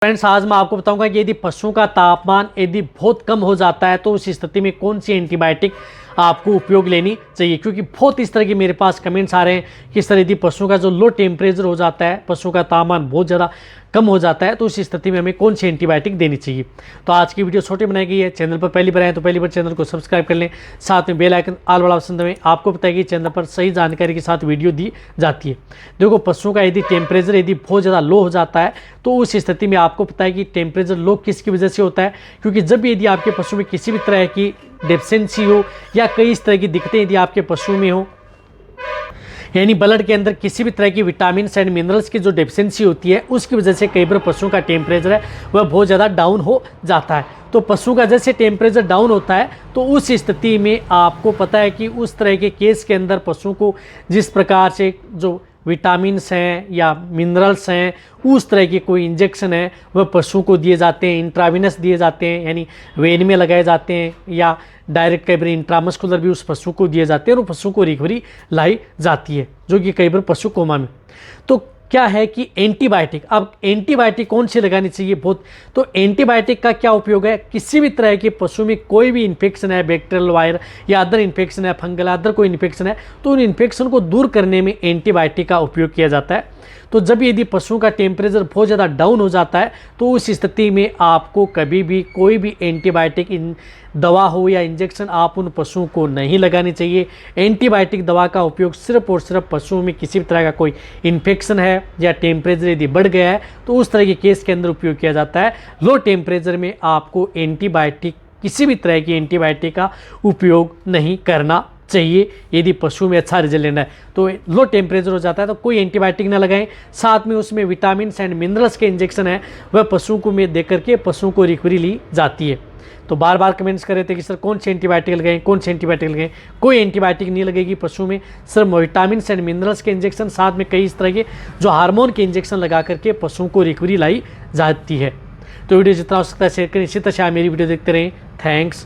Friends, आज मैं आपको बताऊंगा कि यदि पशुओं का तापमान यदि बहुत कम हो जाता है तो उस स्थिति में कौन सी एंटीबायोटिक आपको उपयोग लेनी चाहिए। क्योंकि बहुत इस तरह के मेरे पास कमेंट्स आ रहे हैं कि इस तरह यदि पशुओं का जो लो टेम्परेचर हो जाता है, पशुओं का तापमान बहुत ज़्यादा कम हो जाता है तो उस स्थिति में हमें कौन सी एंटीबायोटिक देनी चाहिए। तो आज की वीडियो छोटी बनाई गई है। चैनल पर पहली बार आए तो पहली बार चैनल को सब्सक्राइब कर लें, साथ में बेल आइकन ऑल वाला ऑप्शन दबाएं। आपको पता है कि चैनल पर सही जानकारी के साथ वीडियो दी जाती है। देखो, पशुओं का यदि टेम्परेचर यदि बहुत ज़्यादा लो हो जाता है तो उस स्थिति में आपको पता है कि टेम्परेचर लो किसकी वजह से होता है। क्योंकि जब यदि आपके पशु में किसी भी तरह की डेफिशिएंसी हो या कई इस तरह की दिक्कतें यदि आपके पशु में हो, यानी ब्लड के अंदर किसी भी तरह की विटामिन एंड मिनरल्स की जो डेफिशिएंसी होती है, उसकी वजह से कई बार पशुओं का टेम्परेचर है वह बहुत ज़्यादा डाउन हो जाता है। तो पशु का जैसे टेम्परेचर डाउन होता है तो उस स्थिति में आपको पता है कि उस तरह के केस के अंदर पशु को जिस प्रकार से जो विटामिन्स हैं या मिनरल्स हैं, उस तरह के कोई इंजेक्शन है वह पशु को दिए जाते हैं, इंट्राविनस दिए जाते हैं, यानी वेन में लगाए जाते हैं, या डायरेक्ट कई बार इंट्रामस्कुलर भी उस पशु को दिए जाते हैं और पशु को रिकवरी लाई जाती है, जो कि कई बार पशु कोमा में। तो क्या है कि एंटीबायोटिक, अब एंटीबायोटिक कौन सी लगानी चाहिए बहुत, तो एंटीबायोटिक का क्या उपयोग है। किसी भी तरह के पशु में कोई भी इन्फेक्शन है, बैक्टीरियल वायर या अदर इन्फेक्शन है, फंगल अदर कोई इन्फेक्शन है, तो उन इन्फेक्शन को दूर करने में एंटीबायोटिक का उपयोग किया जाता है। तो जब यदि पशुओं का टेम्परेचर बहुत ज़्यादा डाउन हो जाता है तो उस स्थिति में आपको कभी भी कोई भी एंटीबायोटिक दवा हो या इंजेक्शन आप उन पशुओं को नहीं लगानी चाहिए। एंटीबायोटिक दवा का उपयोग सिर्फ और सिर्फ पशुओं में किसी भी तरह का कोई इन्फेक्शन है या टेम्परेचर यदि बढ़ गया है तो उस तरह के केस के अंदर उपयोग किया जाता है। लो टेम्परेचर में आपको एंटीबायोटिक, किसी भी तरह की एंटीबायोटिक का उपयोग नहीं करना चाहिए। यदि पशु में अच्छा रिजल्ट लेना है तो लो टेम्परेचर हो जाता है तो कोई एंटीबायोटिक ना लगाएं। साथ में उसमें विटामिन एंड मिनरल्स के इंजेक्शन है वह पशुओं को में दे करके पशुओं को रिकवरी ली जाती है। तो बार बार कमेंट्स कर रहे थे कि सर कौन सी एंटीबायोटिक लगाएं, कौन सी एंटीबायोटिक लगाएं। कोई एंटीबायोटिक नहीं लगेगी पशु में, सिर्फ विटामिन एंड मिनरल्स के इंजेक्शन, साथ में कई इस तरह के जो हार्मोन के इंजेक्शन लगा करके पशुओं को रिकवरी लाई जाती है। तो वीडियो जितना हो सकता है शेयर करें। इसी तरह से आप मेरी वीडियो देखते रहें। थैंक्स।